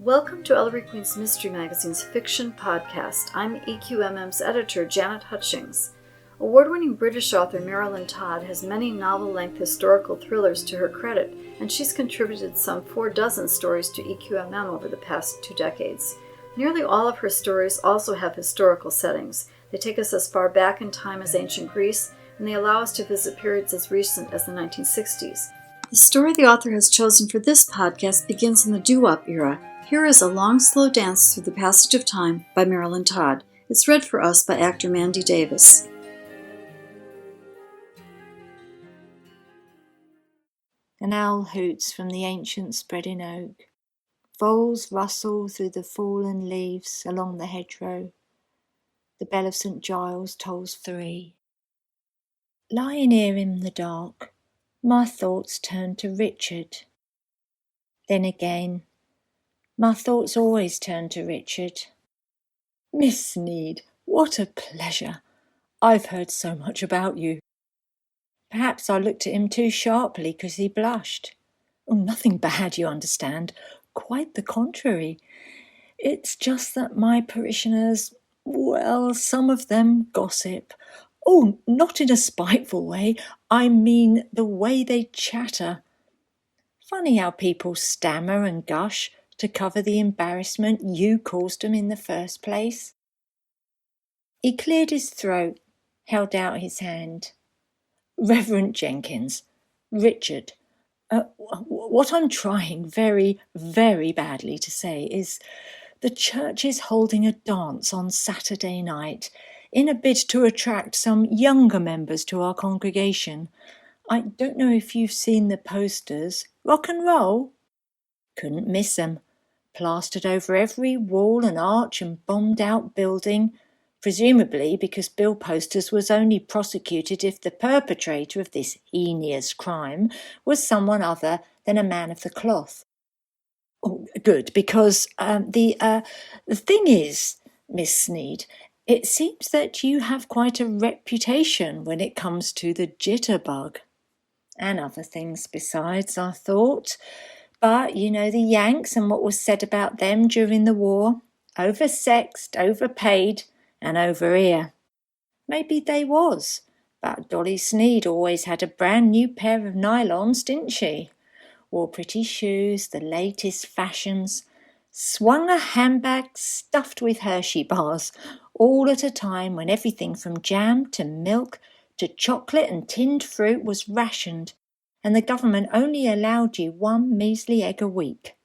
Welcome to Ellery Queen's Mystery Magazine's Fiction Podcast. I'm EQMM's editor, Janet Hutchings. Award-winning British author Marilyn Todd has many novel-length historical thrillers to her credit, and she's contributed some 4 dozen stories to EQMM over the past 2 decades. Nearly all of her stories also have historical settings. They take us as far back in time as ancient Greece, and they allow us to visit periods as recent as the 1960s. The story the author has chosen for this podcast begins in the doo-wop era. Here is A Long, Slow Dance Through the Passage of Time by Marilyn Todd. It's read for us by actor Mandie Davis. An owl hoots from the ancient spreading oak. Voles rustle through the fallen leaves along the hedgerow. The bell of St. Giles tolls 3. Lying here in the dark, my thoughts turn to Richard. Then again, my thoughts always turn to Richard. Miss Sneed, what a pleasure. I've heard so much about you. Perhaps I looked at him too sharply because he blushed. Oh, nothing bad, you understand. Quite the contrary. It's just that my parishioners, well, some of them gossip. Oh, not in a spiteful way. I mean the way they chatter. Funny how people stammer and gush to cover the embarrassment you caused them in the first place. He cleared his throat, held out his hand. Reverend Jenkins, Richard, what I'm trying very, very badly to say is the church is holding a dance on Saturday night in a bid to attract some younger members to our congregation. I don't know if you've seen the posters. Rock and roll? Couldn't miss 'em. Plastered over every wall and arch and bombed-out building, presumably because bill posters was only prosecuted if the perpetrator of this heinous crime was someone other than a man of the cloth. Oh, good, because the thing is, Miss Sneed, it seems that you have quite a reputation when it comes to the jitterbug. And other things besides, I thought. But, you know, the Yanks and what was said about them during the war. Oversexed, overpaid, and over here. Maybe they was, but Dolly Sneed always had a brand new pair of nylons, didn't she? Wore pretty shoes, the latest fashions, swung a handbag stuffed with Hershey bars, all at a time when everything from jam to milk to chocolate and tinned fruit was rationed, and the government only allowed you 1 measly egg a week.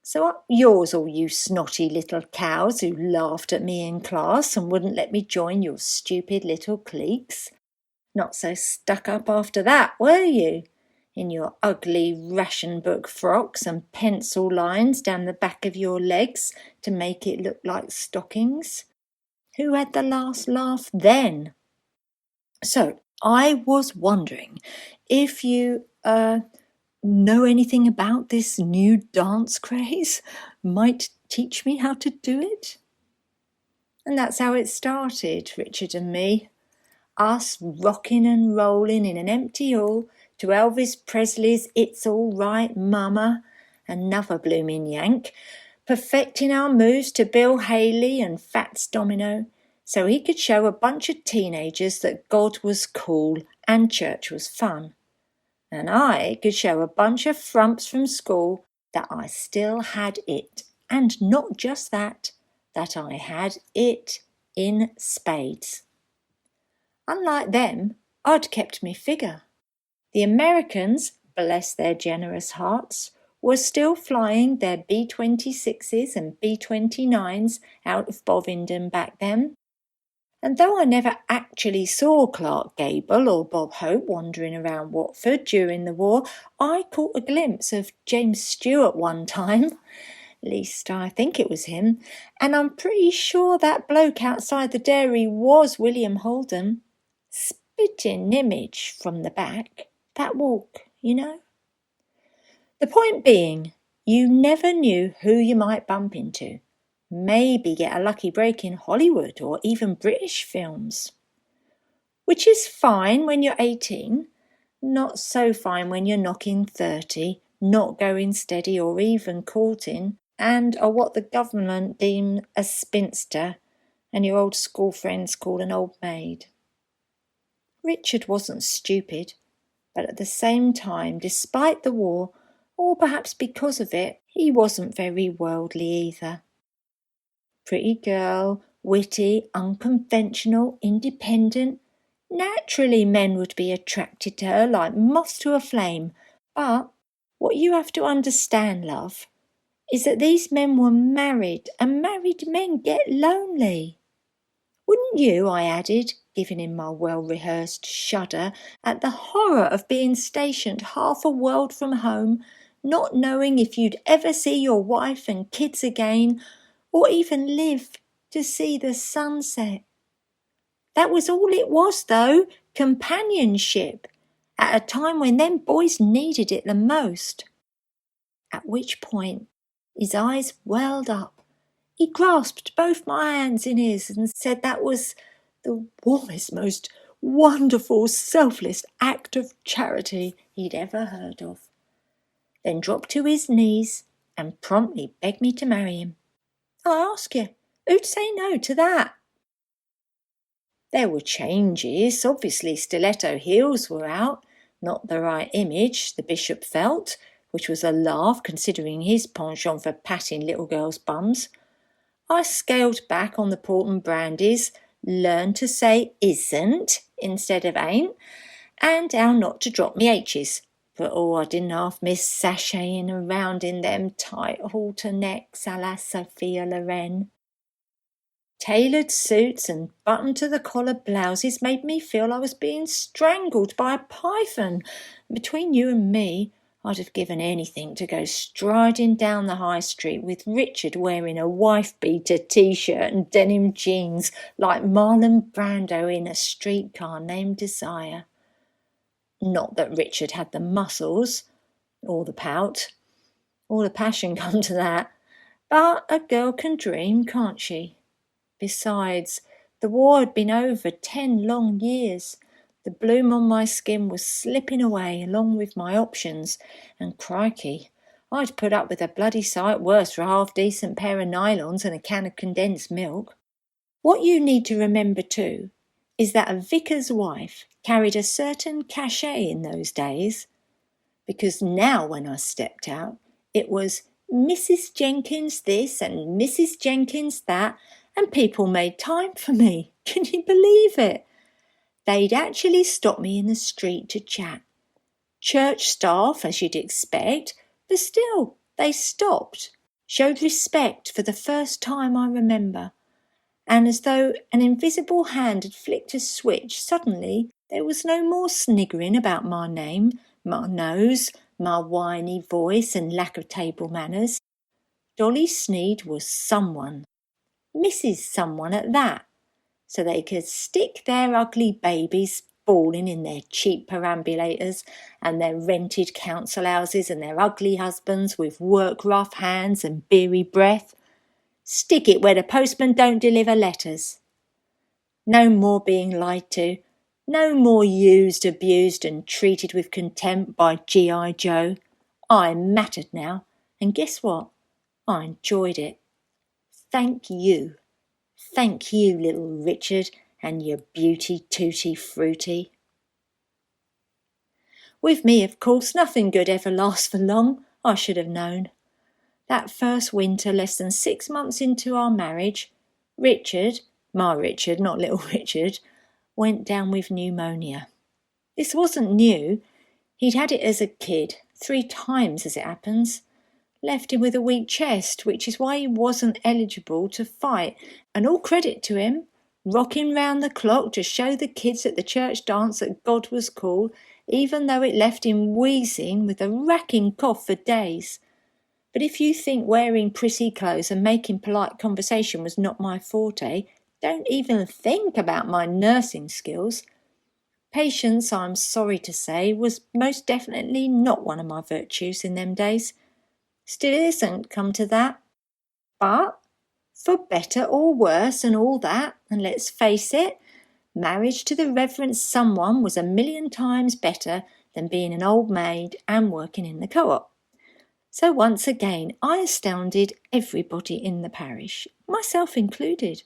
So up yours, all you snotty little cows who laughed at me in class and wouldn't let me join your stupid little cliques. Not so stuck up after that, were you? In your ugly ration book frocks and pencil lines down the back of your legs to make it look like stockings. Who had the last laugh then? So, I was wondering if you, know anything about this new dance craze? Might teach me how to do it? And that's how it started, Richard and me. Us rocking and rolling in an empty hall to Elvis Presley's It's All Right, Mama, another blooming Yank, perfecting our moves to Bill Haley and Fats Domino, so he could show a bunch of teenagers that God was cool and church was fun. And I could show a bunch of frumps from school that I still had it, and not just that I had it in spades. Unlike them, I'd kept me figure. The Americans, bless their generous hearts, were still flying their B-26s and B-29s out of Bovingdon back then. And though I never actually saw Clark Gable or Bob Hope wandering around Watford during the war, I caught a glimpse of James Stewart one time. At least I think it was him. And I'm pretty sure that bloke outside the dairy was William Holden. Spitting image from the back. That walk, you know. The point being, you never knew who you might bump into. Maybe get a lucky break in Hollywood or even British films. Which is fine when you're 18, not so fine when you're knocking 30, not going steady or even courting, and are what the government deem a spinster and your old school friends call an old maid. Richard wasn't stupid, but at the same time, despite the war, or perhaps because of it, he wasn't very worldly either. Pretty girl, witty, unconventional, independent. Naturally, men would be attracted to her like moths to a flame. But what you have to understand, love, is that these men were married, and married men get lonely. Wouldn't you, I added, giving him my well-rehearsed shudder at the horror of being stationed half a world from home, not knowing if you'd ever see your wife and kids again, or even live to see the sunset. That was all it was, though, companionship, at a time when them boys needed it the most. At which point his eyes welled up. He grasped both my hands in his and said that was the warmest, most wonderful, selfless act of charity he'd ever heard of. Then dropped to his knees and promptly begged me to marry him. I ask you, who'd say no to that? There were changes. Obviously, stiletto heels were out. Not the right image, the bishop felt, which was a laugh considering his penchant for patting little girls' bums. I scaled back on the port and brandies, learned to say isn't instead of ain't, and how not to drop me H's. But I didn't half miss sashaying around in them tight halter necks a la Sophia Loren. Tailored suits and button-to-the-collar blouses made me feel I was being strangled by a python. Between you and me, I'd have given anything to go striding down the high street with Richard wearing a wife-beater T-shirt and denim jeans like Marlon Brando in A Streetcar Named Desire. Not that Richard had the muscles, or the pout, or the passion come to that, but a girl can dream, can't she? Besides, the war had been over 10 long years. The bloom on my skin was slipping away along with my options, and crikey, I'd put up with a bloody sight worse for a half-decent pair of nylons and a can of condensed milk. What you need to remember too is that a vicar's wife carried a certain cachet in those days, because now when I stepped out, it was Mrs. Jenkins this and Mrs. Jenkins that, and people made time for me. Can you believe it? They'd actually stop me in the street to chat. Church staff, as you'd expect, but still, they stopped, showed respect for the first time I remember. And as though an invisible hand had flicked a switch, suddenly there was no more sniggering about my name, my nose, my whiny voice and lack of table manners. Dolly Sneed was someone, Mrs. Someone at that, so they could stick their ugly babies bawling in their cheap perambulators and their rented council houses and their ugly husbands with work-rough hands and beery breath. Stick it where the postman don't deliver letters. No more being lied to, no more used, abused and treated with contempt by G.I. Joe. I mattered now, and guess what? I enjoyed it. Thank you. Thank you, little Richard, and your beauty tutti frutti. With me, of course, nothing good ever lasts for long. I should have known. That first winter, less than 6 months into our marriage, Richard, my Richard, not little Richard, went down with pneumonia. This wasn't new. He'd had it as a kid, 3 times as it happens. Left him with a weak chest, which is why he wasn't eligible to fight, and all credit to him, rocking round the clock to show the kids at the church dance that God was cool, even though it left him wheezing with a racking cough for days. But if you think wearing pretty clothes and making polite conversation was not my forte, don't even think about my nursing skills. Patience, I'm sorry to say, was most definitely not one of my virtues in them days. Still isn't, come to that. But, for better or worse and all that, and let's face it, marriage to the Reverend Someone was 1,000,000 times better than being an old maid and working in the co-op. So once again, I astounded everybody in the parish, myself included,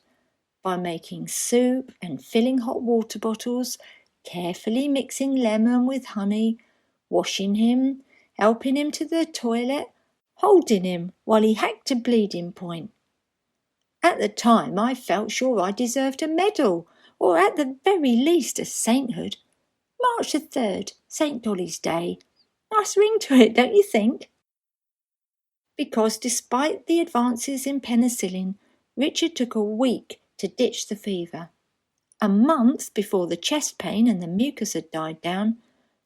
by making soup and filling hot water bottles, carefully mixing lemon with honey, washing him, helping him to the toilet, holding him while he hacked a bleeding point. At the time, I felt sure I deserved a medal, or at the very least a sainthood. March the 3rd, St. Dolly's Day. Nice ring to it, don't you think? Because despite the advances in penicillin, Richard took a week to ditch the fever, a month before the chest pain and the mucus had died down,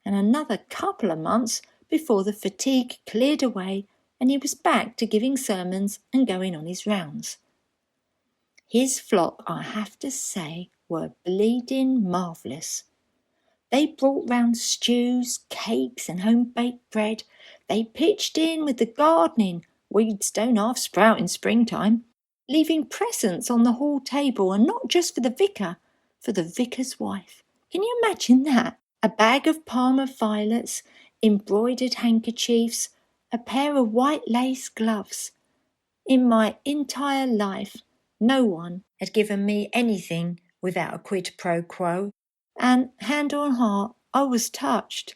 and another couple of months before the fatigue cleared away and he was back to giving sermons and going on his rounds. His flock, I have to say, were bleeding marvellous. They brought round stews, cakes and home-baked bread. They pitched in with the gardening, weeds don't half sprout in springtime, leaving presents on the hall table, and not just for the vicar, for the vicar's wife. Can you imagine that? A bag of Parma violets, embroidered handkerchiefs, a pair of white lace gloves. In my entire life, no one had given me anything without a quid pro quo, and hand on heart, I was touched.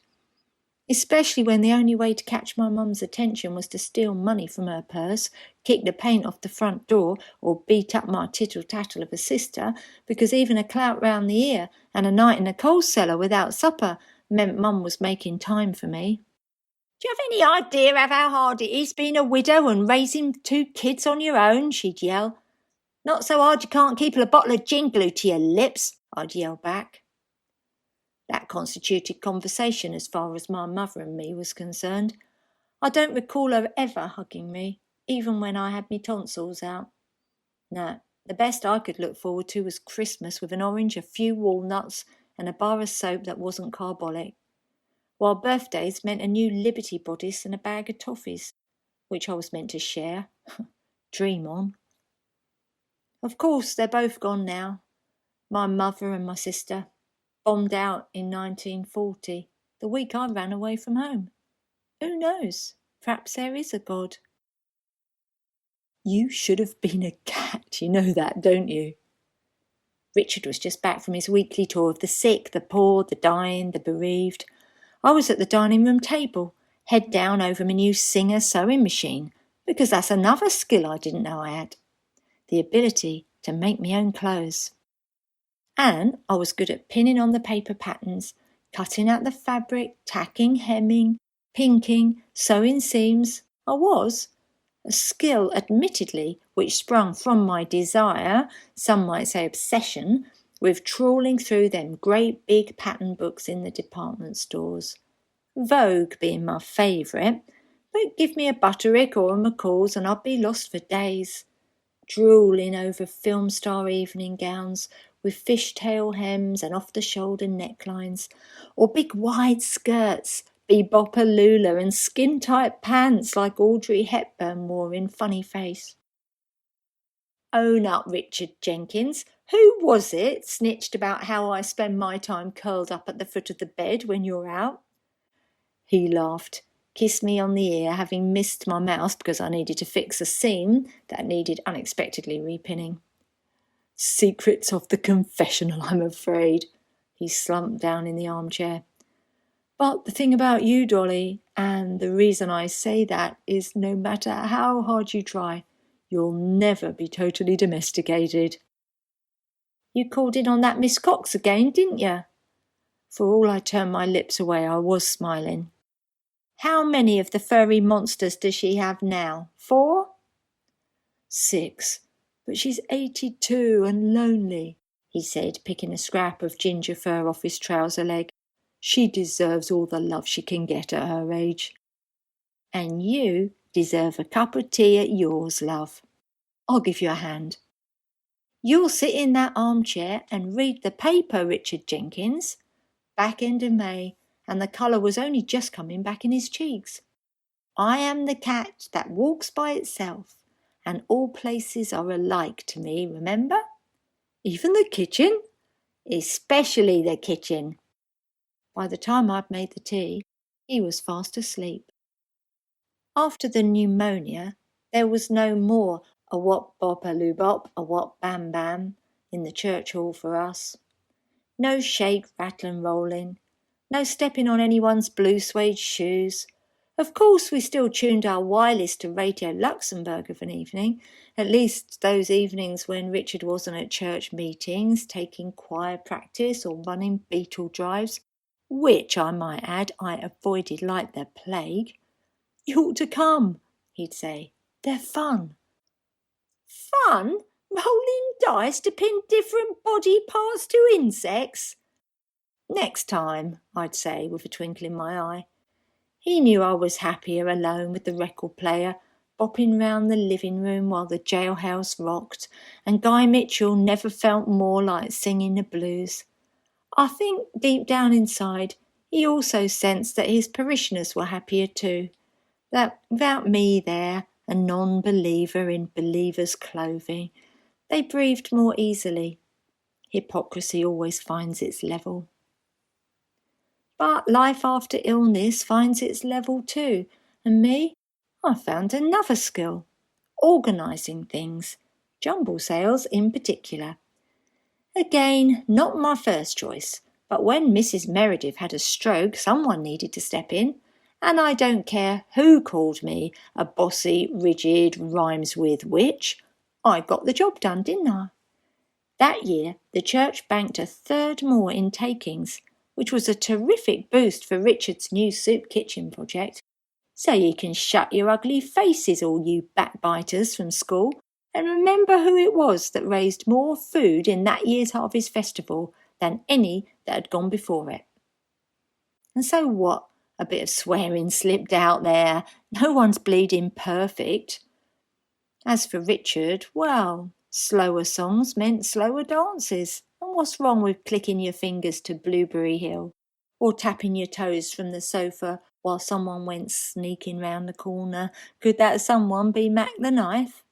Especially when the only way to catch my mum's attention was to steal money from her purse, kick the paint off the front door, or beat up my tittle-tattle of a sister, because even a clout round the ear and a night in a coal cellar without supper meant Mum was making time for me. "Do you have any idea of how hard it is being a widow and raising 2 kids on your own?" she'd yell. "Not so hard you can't keep a bottle of gin glued to your lips," I'd yell back. That constituted conversation as far as my mother and me was concerned. I don't recall her ever hugging me, even when I had me tonsils out. No, the best I could look forward to was Christmas with an orange, a few walnuts, and a bar of soap that wasn't carbolic, while birthdays meant a new Liberty bodice and a bag of toffees, which I was meant to share. Dream on. Of course, they're both gone now, my mother and my sister, bombed out in 1940, the week I ran away from home. Who knows? Perhaps there is a God. You should have been a cat, you know that, don't you? Richard was just back from his weekly tour of the sick, the poor, the dying, the bereaved. I was at the dining room table, head down over my new Singer sewing machine, because that's another skill I didn't know I had. The ability to make my own clothes. And I was good at pinning on the paper patterns, cutting out the fabric, tacking, hemming, pinking, sewing seams. I was. A skill, admittedly, which sprung from my desire, some might say obsession, with trawling through them great big pattern books in the department stores. Vogue being my favourite, but give me a Butterick or a McCall's and I'd be lost for days. Drooling over film star evening gowns with fishtail hems and off-the-shoulder necklines, or big wide skirts, bebopper lula and skin-tight pants like Audrey Hepburn wore in Funny Face. Own up, Richard Jenkins. Who was it snitched about how I spend my time curled up at the foot of the bed when you're out? He laughed, kissed me on the ear, having missed my mouse because I needed to fix a seam that needed unexpectedly repinning. Secrets of the confessional, I'm afraid. He slumped down in the armchair. But the thing about you, Dolly, and the reason I say that is no matter how hard you try, you'll never be totally domesticated. You called in on that Miss Cox again, didn't you? For all I turned my lips away, I was smiling. How many of the furry monsters does she have now? 4? 6. But she's 82 and lonely, he said, picking a scrap of ginger fur off his trouser leg. She deserves all the love she can get at her age. And you deserve a cup of tea at yours, love. I'll give you a hand. You'll sit in that armchair and read the paper, Richard Jenkins. Back end of May, and the colour was only just coming back in his cheeks. I am the cat that walks by itself, and all places are alike to me, remember? Even the kitchen? Especially the kitchen. By the time I'd made the tea, he was fast asleep. After the pneumonia, there was no more a wop bop a loo bop, a wop bam bam in the church hall for us. No shake, rattle and rolling, no stepping on anyone's blue suede shoes. Of course, we still tuned our wireless to Radio Luxembourg of an evening, at least those evenings when Richard wasn't at church meetings, taking choir practice or running beetle drives, which, I might add, I avoided like the plague. You ought to come, he'd say. They're fun. Fun? Rolling dice to pin different body parts to insects? Next time, I'd say, with a twinkle in my eye. He knew I was happier alone with the record player, bopping round the living room while the jailhouse rocked, and Guy Mitchell never felt more like singing the blues. I think deep down inside, he also sensed that his parishioners were happier too, that without me there, a non-believer in believers' clothing, they breathed more easily. Hypocrisy always finds its level. But life after illness finds its level too, and me, I found another skill, organising things, jumble sales in particular. Again, not my first choice, but when Mrs. Meredith had a stroke, someone needed to step in, and I don't care who called me a bossy, rigid, rhymes with witch, I got the job done, didn't I? That year, the church banked a third more in takings, which was a terrific boost for Richard's new soup kitchen project. So you can shut your ugly faces, all you backbiters from school, and remember who it was that raised more food in that year's Harvest Festival than any that had gone before it. And so what? A bit of swearing slipped out there. No one's bleeding perfect. As for Richard, well, slower songs meant slower dances. And what's wrong with clicking your fingers to Blueberry Hill? Or tapping your toes from the sofa while someone went sneaking round the corner? Could that someone be Mac the Knife?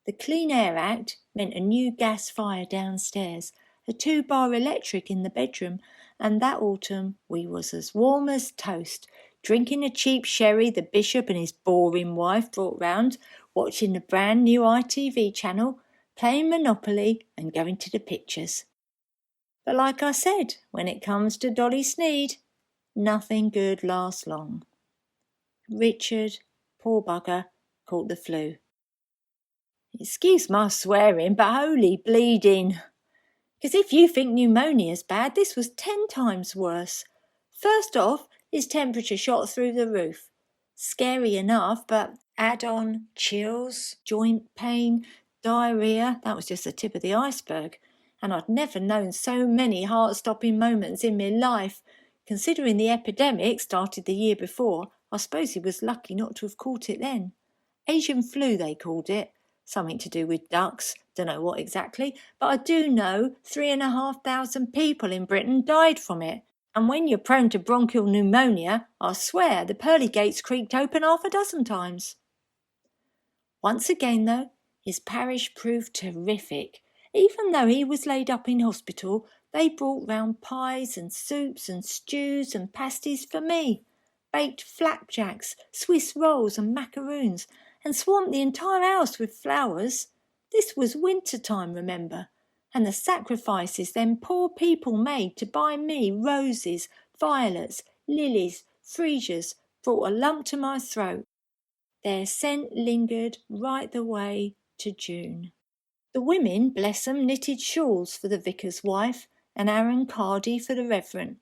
The Clean Air Act meant a new gas fire downstairs, a 2-bar electric in the bedroom, and that autumn we was as warm as toast, drinking a cheap sherry the bishop and his boring wife brought round, watching the brand new ITV channel, playing Monopoly and going to the pictures. But like I said, when it comes to Dolly Sneed, nothing good lasts long. Richard, poor bugger, caught the flu. Excuse my swearing, but holy bleeding. Because if you think pneumonia's bad, this was 10 times worse. First off, his temperature shot through the roof. Scary enough, but add on chills, joint pain, diarrhoea, that was just the tip of the iceberg. And I'd never known so many heart-stopping moments in my life. Considering the epidemic started the year before, I suppose he was lucky not to have caught it then. Asian flu, they called it. Something to do with ducks, don't know what exactly, but I do know 3,500 people in Britain died from it. And when you're prone to bronchial pneumonia, I swear the pearly gates creaked open 6 times. Once again, though, his parish proved terrific. Even though he was laid up in hospital, they brought round pies and soups and stews and pasties for me, baked flapjacks, Swiss rolls and macaroons, and swamped the entire house with flowers. This was winter time, remember, and the sacrifices them poor people made to buy me roses, violets, lilies, freesias brought a lump to my throat. Their scent lingered right the way to June. The women, bless 'em, knitted shawls for the vicar's wife and Aaron Cardy for the reverend.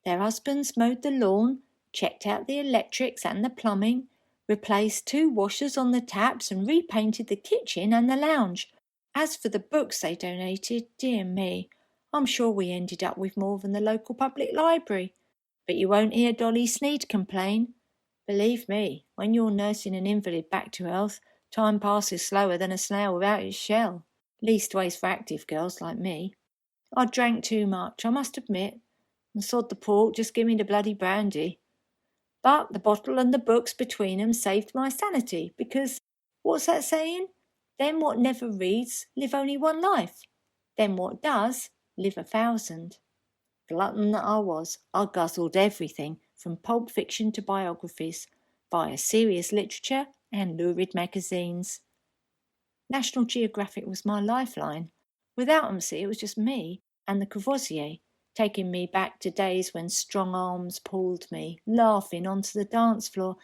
Their husbands mowed the lawn, checked out the electrics and the plumbing, replaced 2 washers on the taps and repainted the kitchen and the lounge. As for the books they donated, dear me, I'm sure we ended up with more than the local public library. But you won't hear Dolly Sneed complain. Believe me, when you're nursing an invalid back to health, time passes slower than a snail without its shell. Leastways for active girls like me. I drank too much, I must admit, and sod the port, just give me the bloody brandy. But the bottle and the books between 'em saved my sanity, because, what's that saying? Them what never reads live only one life. Them what does live 1,000. Glutton that I was, I guzzled everything, from Pulp Fiction to biographies. via serious literature and lurid magazines. National Geographic was my lifeline. Without 'em, see, it was just me and the Courvoisier, taking me back to days when strong arms pulled me, laughing, onto the dance floor,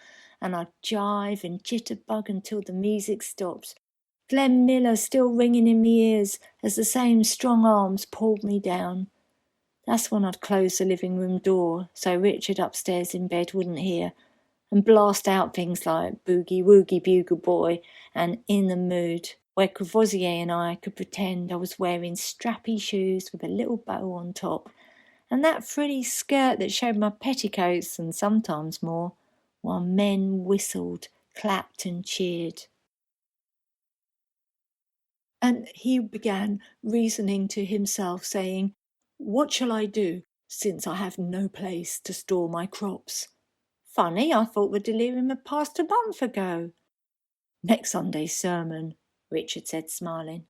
and I'd jive and jitterbug until the music stopped. Glenn Miller still ringing in me ears as the same strong arms pulled me down. That's when I'd close the living room door so Richard upstairs in bed wouldn't hear, and blast out things like Boogie Woogie Bugle Boy and In the Mood, where Courvoisier and I could pretend I was wearing strappy shoes with a little bow on top, and that frilly skirt that showed my petticoats and sometimes more, while men whistled, clapped and cheered. And he began reasoning to himself, saying, "What shall I do, since I have no place to store my crops? Funny, I thought the delirium had passed a month ago." "Next Sunday's sermon," Richard said, smiling.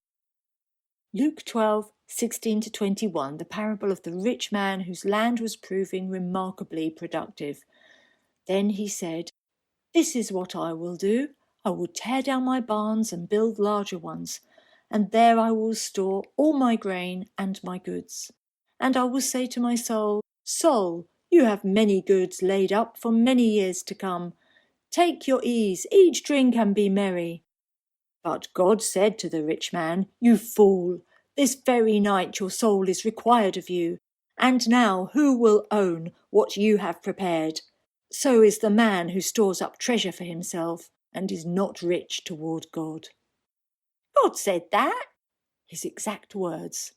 Luke 12:16-21, the parable of the rich man whose land was proving remarkably productive. Then he said, "This is what I will do. I will tear down my barns and build larger ones, and there I will store all my grain and my goods. And I will say to my soul, Soul, you have many goods laid up for many years to come. Take your ease, eat, drink, and be merry." But God said to the rich man, "You fool, this very night your soul is required of you. And now who will own what you have prepared? So is the man who stores up treasure for himself and is not rich toward God." "God said that?" His exact words.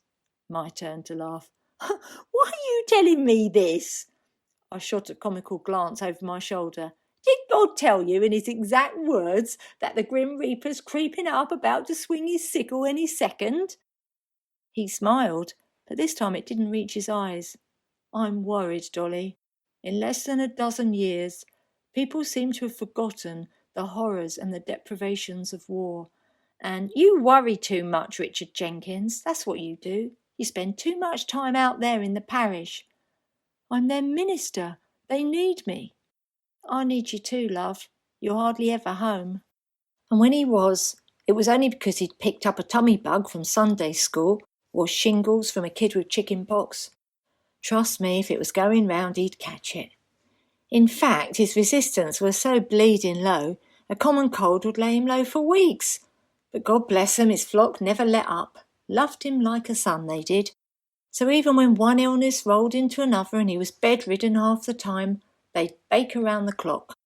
My turn to laugh. "Why are you telling me this?" I shot a comical glance over my shoulder. "Did God tell you in his exact words that the Grim Reaper's creeping up about to swing his sickle any second?" He smiled, but this time it didn't reach his eyes. "I'm worried, Dolly. In less than a dozen years, people seem to have forgotten the horrors and the deprivations of war. And you worry too much, Richard Jenkins. That's what you do. You spend too much time out there in the parish." "I'm their minister. They need me." "I need you too, love. You're hardly ever home." And when he was, it was only because he'd picked up a tummy bug from Sunday school or shingles from a kid with chicken pox. Trust me, if it was going round, he'd catch it. In fact, his resistance was so bleeding low, a common cold would lay him low for weeks. But God bless him, his flock never let up. Loved him like a son, they did. So even when one illness rolled into another and he was bedridden half the time, they'd bake around the clock.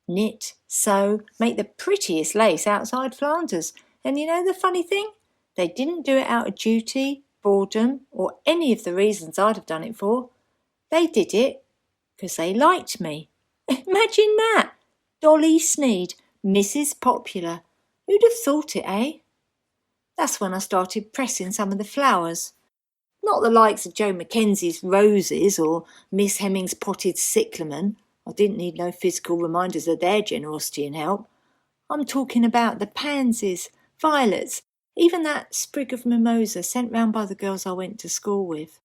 Knit, sew, make the prettiest lace outside Flanders. And you know the funny thing? They didn't do it out of duty, boredom, or any of the reasons I'd have done it for. They did it because they liked me. Imagine that! Dolly Sneed, Mrs. Popular. Who'd have thought it, eh? That's when I started pressing some of the flowers. Not the likes of Joe Mackenzie's roses or Miss Hemming's potted cyclamen. I didn't need no physical reminders of their generosity and help. I'm talking about the pansies, violets, even that sprig of mimosa sent round by the girls I went to school with.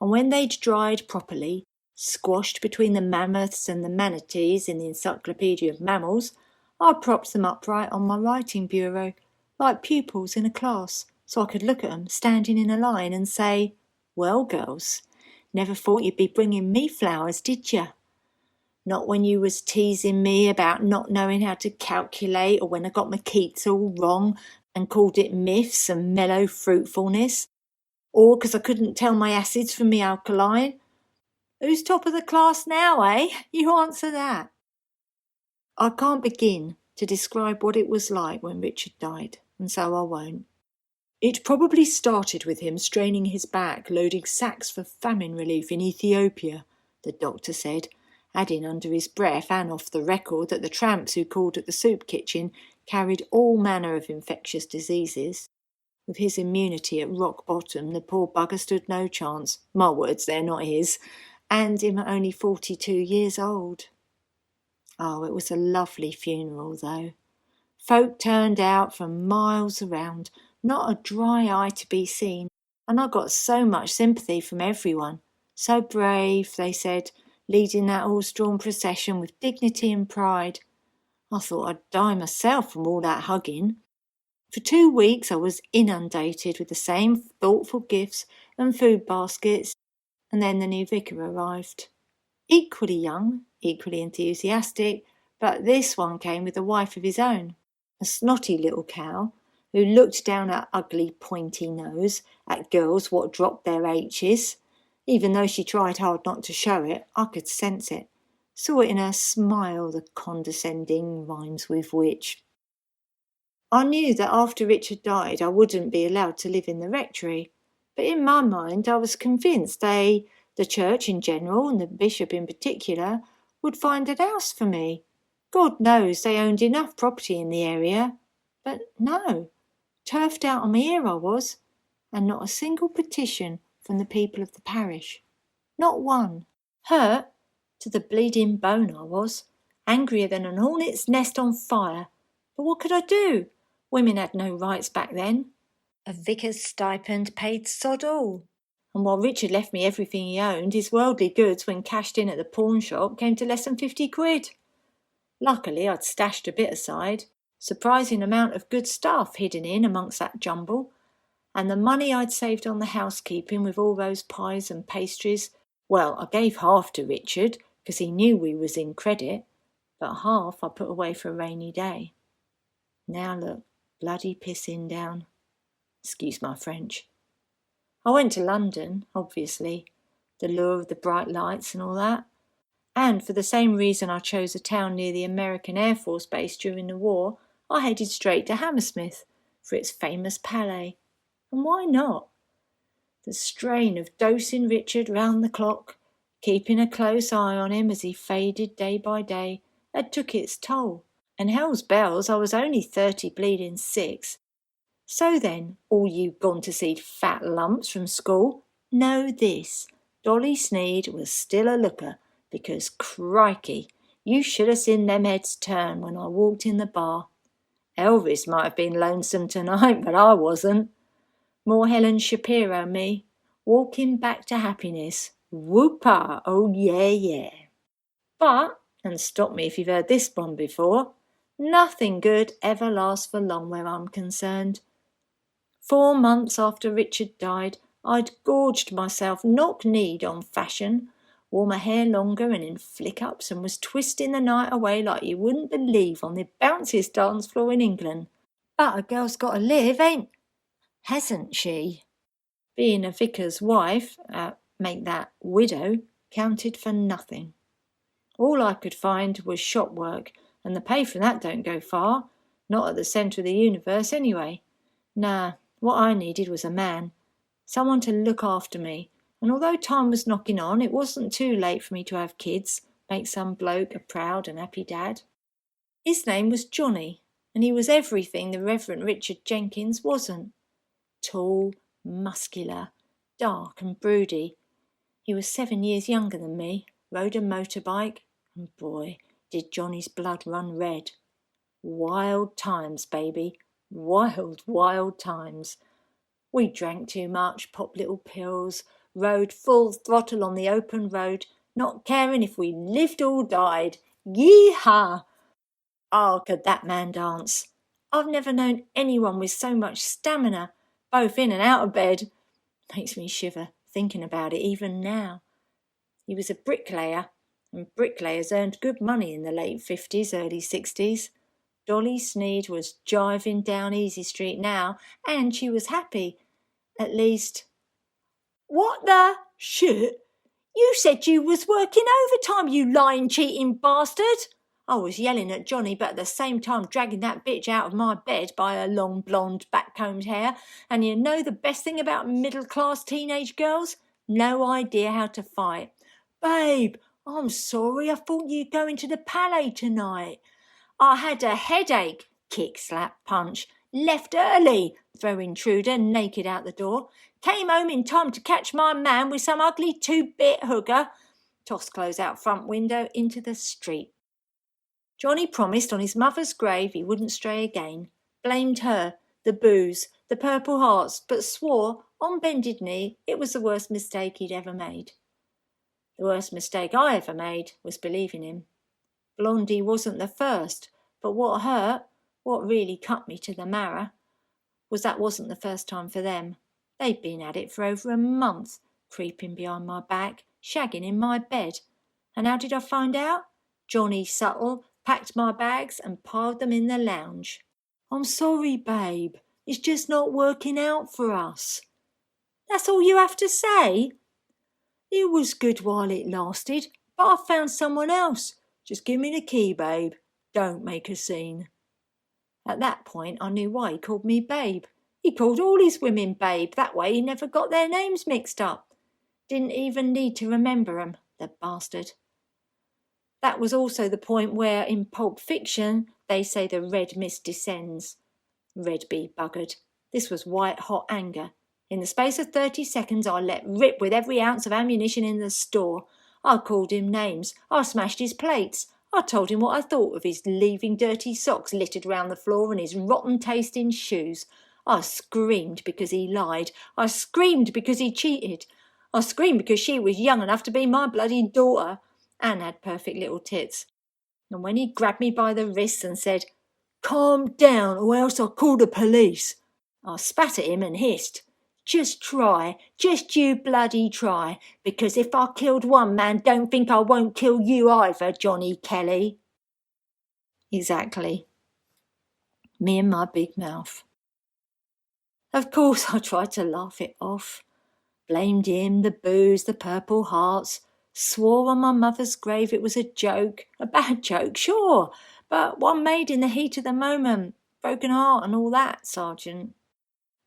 And when they'd dried properly, squashed between the mammoths and the manatees in the Encyclopedia of Mammals, I propped them upright on my writing bureau, like pupils in a class, so I could look at 'em standing in a line and say, "Well, girls, never thought you'd be bringing me flowers, did ya? Not when you was teasing me about not knowing how to calculate, or when I got my Keats all wrong and called it myths and mellow fruitfulness, or 'cause I couldn't tell my acids from me alkaline. Who's top of the class now, eh? You answer that." I can't begin to describe what it was like when Richard died, and so I won't. It probably started with him straining his back, loading sacks for famine relief in Ethiopia, the doctor said, adding under his breath and off the record that the tramps who called at the soup kitchen carried all manner of infectious diseases. With his immunity at rock bottom, the poor bugger stood no chance. My words there, not his. And him at only 42 years old. Oh, it was a lovely funeral, though. Folk turned out from miles around, not a dry eye to be seen, and I got so much sympathy from everyone. So brave, they said, leading that horse-drawn procession with dignity and pride. I thought I'd die myself from all that hugging. For 2 weeks I was inundated with the same thoughtful gifts and food baskets, and then the new vicar arrived. Equally young, equally enthusiastic, but this one came with a wife of his own, a snotty little cow who looked down her ugly pointy nose at girls what dropped their H's. Even though she tried hard not to show it, I could sense it. Saw it in her smile, the condescending rhymes with which. I knew that after Richard died I wouldn't be allowed to live in the rectory, but in my mind I was convinced the church in general and the bishop in particular, would find an house for me. God knows they owned enough property in the area. But no, turfed out on my ear I was, and not a single petition from the people of the parish. Not one. Hurt to the bleeding bone I was, angrier than an hornet's nest on fire. But what could I do? Women had no rights back then. A vicar's stipend paid sod all. And while Richard left me everything he owned, his worldly goods, when cashed in at the pawn shop, came to less than 50 quid. Luckily, I'd stashed a bit aside, surprising amount of good stuff hidden in amongst that jumble, and the money I'd saved on the housekeeping with all those pies and pastries, well, I gave half to Richard, because he knew we was in credit, but half I put away for a rainy day. Now look, bloody pissing down. Excuse my French. I went to London, obviously, the lure of the bright lights and all that, and for the same reason I chose a town near the American Air Force Base during the war, I headed straight to Hammersmith for its famous palais. And why not? The strain of dosing Richard round the clock, keeping a close eye on him as he faded day by day, had took its toll. And hell's bells, I was only 30 bleeding 6. So then, all you gone to see fat lumps from school, know this. Dolly Sneed was still a looker, because, crikey, you should have seen them heads turn when I walked in the bar. Elvis might have been lonesome tonight, but I wasn't. More Helen Shapiro, me, walking back to happiness. Whoop-ah, oh yeah, yeah. But, and stop me if you've heard this one before, nothing good ever lasts for long where I'm concerned. 4 months after Richard died, I'd gorged myself knock-kneed on fashion, wore my hair longer and in flick-ups, and was twisting the night away like you wouldn't believe on the bounciest dance floor in England. But a girl's got to live, hasn't she? Being a vicar's wife, make that widow, counted for nothing. All I could find was shop work, and the pay for that don't go far, not at the centre of the universe anyway. Nah, what I needed was a man, someone to look after me, and although time was knocking on, it wasn't too late for me to have kids, make some bloke a proud and happy dad. His name was Johnny, and he was everything the Reverend Richard Jenkins wasn't. Tall, muscular, dark and broody. He was 7 years younger than me, rode a motorbike, and boy, did Johnny's blood run red. Wild times, baby. Wild, wild times. We drank too much, popped little pills, rode full throttle on the open road, not caring if we lived or died. Yee-haw! Oh, could that man dance? I've never known anyone with so much stamina, both in and out of bed. Makes me shiver thinking about it even now. He was a bricklayer, and bricklayers earned good money in the late 50s, early 60s. Dolly Sneed was jiving down Easy Street now, and she was happy. At least... What the shit? You said you was working overtime, you lying, cheating bastard! I was yelling at Johnny, but at the same time dragging that bitch out of my bed by her long blonde back-combed hair. And you know the best thing about middle-class teenage girls? No idea how to fight. Babe, I'm sorry, I thought you'd go into the palais tonight. I had a headache. Kick, slap, punch. Left early. Throw intruder naked out the door. Came home in time to catch my man with some ugly 2-bit hooker. Tossed clothes out front window into the street. Johnny promised on his mother's grave he wouldn't stray again. Blamed her, the booze, the Purple Hearts, but swore, on bended knee, it was the worst mistake he'd ever made. The worst mistake I ever made was believing him. Blondie wasn't the first, But what really cut me to the marrow, was that wasn't the first time for them. They'd been at it for over a month, creeping behind my back, shagging in my bed. And how did I find out? Johnny Subtle packed my bags and piled them in the lounge. I'm sorry, babe. It's just not working out for us. That's all you have to say? It was good while it lasted, but I found someone else. Just give me the key, babe. Don't make a scene. At that point, I knew why he called me babe. He called all his women babe. That way he never got their names mixed up. Didn't even need to remember 'em, the bastard. That was also the point where, in Pulp Fiction, they say the red mist descends. Red be buggered. This was white-hot anger. In the space of 30 seconds, I let rip with every ounce of ammunition in the store. I called him names. I smashed his plates. I told him what I thought of his leaving dirty socks littered round the floor and his rotten-tasting shoes. I screamed because he lied. I screamed because he cheated. I screamed because she was young enough to be my bloody daughter and had perfect little tits. And when he grabbed me by the wrists and said, "Calm down or else I'll call the police," I spat at him and hissed, "Just try, just you bloody try, because if I killed one man, don't think I won't kill you either, Johnny Kelly." Exactly. Me and my big mouth. Of course I tried to laugh it off. Blamed him, the booze, the Purple Hearts. Swore on my mother's grave it was a joke. A bad joke, sure, but one made in the heat of the moment. Broken heart and all that, Sergeant.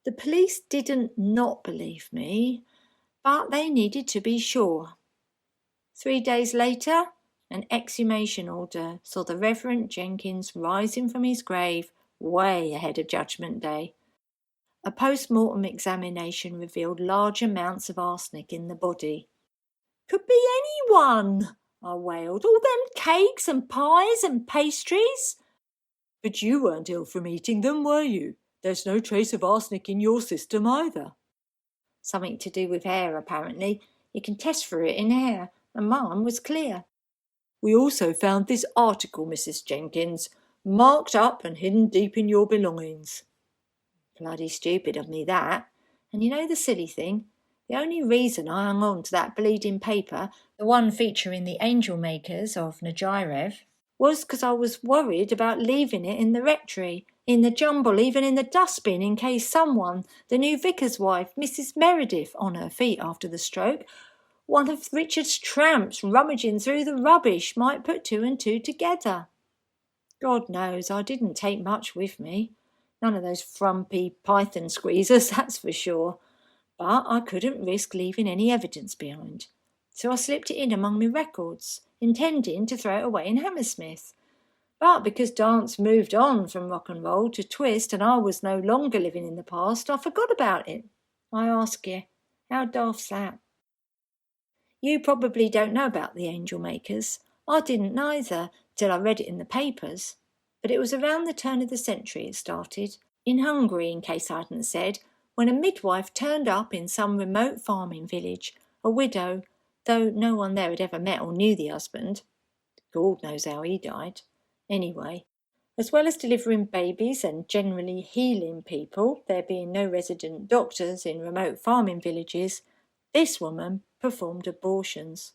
The police didn't not believe me, but they needed to be sure. 3 days later, an exhumation order saw the Reverend Jenkins rising from his grave way ahead of Judgment Day. A post-mortem examination revealed large amounts of arsenic in the body. "Could be anyone," I wailed. "All them cakes and pies and pastries." "But you weren't ill from eating them, were you? There's no trace of arsenic in your system either." Something to do with hair, apparently. You can test for it in hair, and mine was clear. "We also found this article, Mrs. Jenkins, marked up and hidden deep in your belongings." Bloody stupid of me, that. And you know the silly thing? The only reason I hung on to that bleeding paper, the one featuring the angel makers of Najirev, was because I was worried about leaving it in the rectory, in the jumble, even in the dustbin, in case someone, the new vicar's wife, Mrs. Meredith, on her feet after the stroke, one of Richard's tramps rummaging through the rubbish, might put two and two together. God knows I didn't take much with me. None of those frumpy python squeezers, that's for sure. But I couldn't risk leaving any evidence behind. So I slipped it in among my records, intending to throw it away in Hammersmith. But because dance moved on from rock and roll to twist and I was no longer living in the past, I forgot about it. I ask you, how daft's that? You probably don't know about the angel makers. I didn't neither, till I read it in the papers. But it was around the turn of the century it started, in Hungary, in case I hadn't said, when a midwife turned up in some remote farming village, a widow, though no one there had ever met or knew the husband. God knows how he died. Anyway, as well as delivering babies and generally healing people, there being no resident doctors in remote farming villages, this woman performed abortions,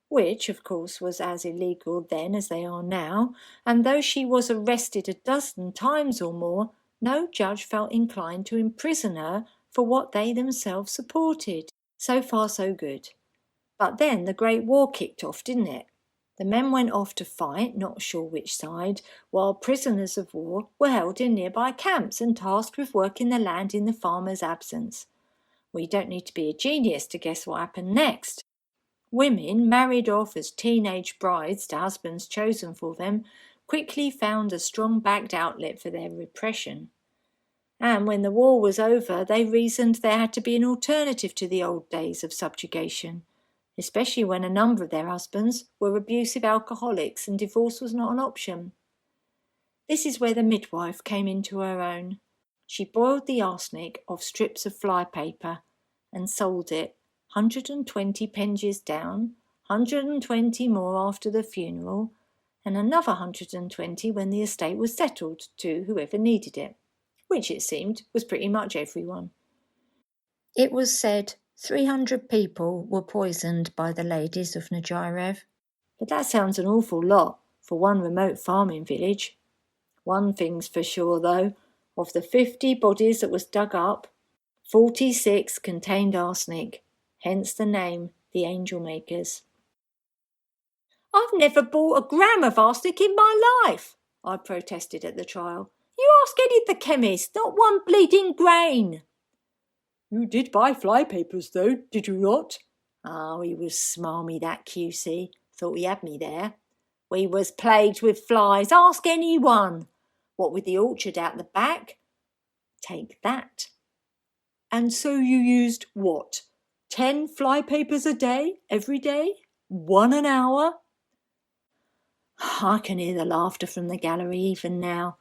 which, of course, was as illegal then as they are now, and though she was arrested a dozen times or more, no judge felt inclined to imprison her for what they themselves supported. So far, so good. But then the Great War kicked off, didn't it? The men went off to fight, not sure which side, while prisoners of war were held in nearby camps and tasked with working the land in the farmer's absence. We don't need to be a genius to guess what happened next. Women, married off as teenage brides to husbands chosen for them, quickly found a strong-backed outlet for their repression. And when the war was over, they reasoned there had to be an alternative to the old days of subjugation, especially when a number of their husbands were abusive alcoholics and divorce was not an option. This is where the midwife came into her own. She boiled the arsenic off strips of flypaper and sold it, 120 penges down, 120 more after the funeral, and another 120 when the estate was settled to whoever needed it, which it seemed was pretty much everyone. It was said 300 people were poisoned by the ladies of Najirev, but that sounds an awful lot for one remote farming village. One thing's for sure, though, of the 50 bodies that was dug up, 46 contained arsenic, hence the name, the Angel Makers. "I've never bought a gram of arsenic in my life," I protested at the trial. "You ask any of the chemists, not one bleeding grain." "You did buy flypapers, though, did you not?" Oh, he was smarmy, that QC. Thought he had me there. "We was plagued with flies, ask anyone. What with the orchard out the back?" "Take that." "And so you used what? 10 flypapers a day, every day? 1 an hour?" I can hear the laughter from the gallery even now.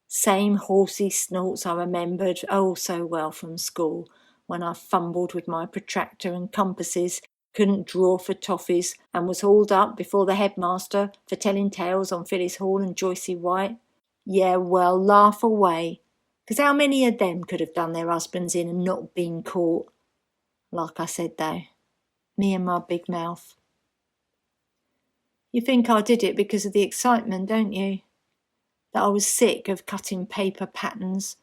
Same horsey snorts I remembered oh so well from school, when I fumbled with my protractor and compasses, couldn't draw for toffees, and was hauled up before the headmaster for telling tales on Phyllis Hall and Joycey White. Yeah, well, laugh away, 'cause how many of them could have done their husbands in and not been caught? Like I said, though, me and my big mouth. You think I did it because of the excitement, don't you? That I was sick of cutting paper patterns,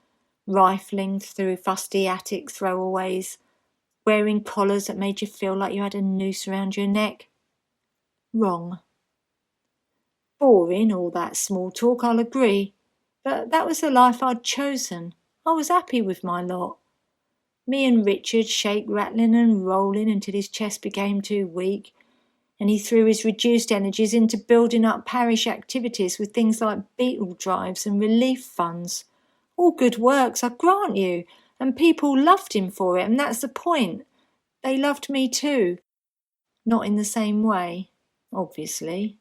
rifling through fusty attic throwaways, wearing collars that made you feel like you had a noose around your neck? Wrong. Boring, all that small talk, I'll agree, but that was the life I'd chosen. I was happy with my lot. Me and Richard shake rattling and rolling until his chest became too weak, and he threw his reduced energies into building up parish activities with things like beetle drives and relief funds. All good works, I grant you, and people loved him for it, and that's the point. They loved me too. Not in the same way, obviously.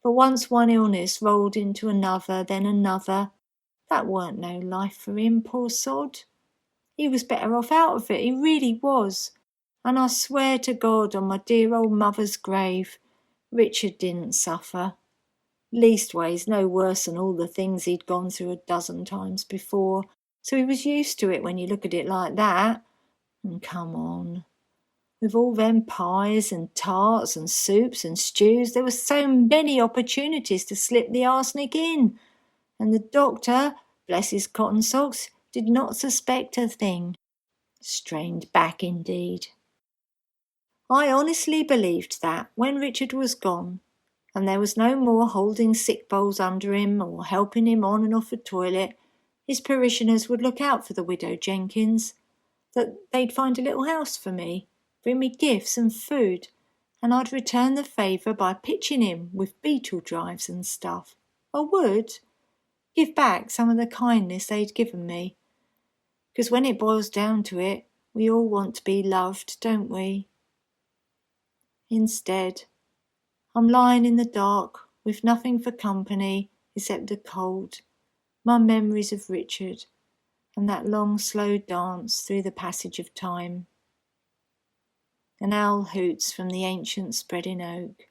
But once one illness rolled into another, then another, that weren't no life for him, poor sod. He was better off out of it, he really was. And I swear to God on my dear old mother's grave, Richard didn't suffer. Leastways, no worse than all the things he'd gone through a dozen times before, so he was used to it when you look at it like that. And come on, with all them pies and tarts and soups and stews, there were so many opportunities to slip the arsenic in, and the doctor, bless his cotton socks, did not suspect a thing. Strained back indeed. I honestly believed that when Richard was gone, and there was no more holding sick bowls under him or helping him on and off the toilet, his parishioners would look out for the widow Jenkins, that they'd find a little house for me, bring me gifts and food, and I'd return the favour by pitching in with beetle drives and stuff. I would. Give back some of the kindness they'd given me. 'Cause when it boils down to it, we all want to be loved, don't we? Instead, I'm lying in the dark with nothing for company except the cold, my memories of Richard, and that long slow dance through the passage of time. An owl hoots from the ancient spreading oak.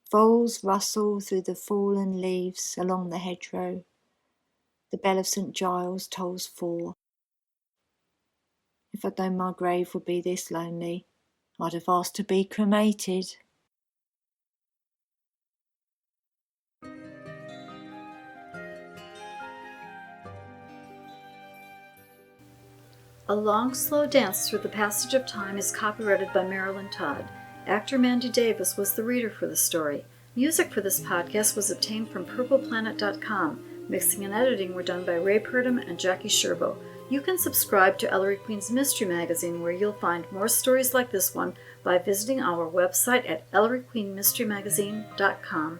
Voles rustle through the fallen leaves along the hedgerow. The bell of St. Giles tolls 4. If I'd known my grave would be this lonely, I'd have asked to be cremated. A Long Slow Dance Through the Passage of Time is copyrighted by Marilyn Todd. Actor Mandie Davis was the reader for the story. Music for this podcast was obtained from purpleplanet.com. Mixing and editing were done by Ray Purdom and Jackie Sherbo. You can subscribe to Ellery Queen's Mystery Magazine, where you'll find more stories like this one by visiting our website at elleryqueenmysterymagazine.com.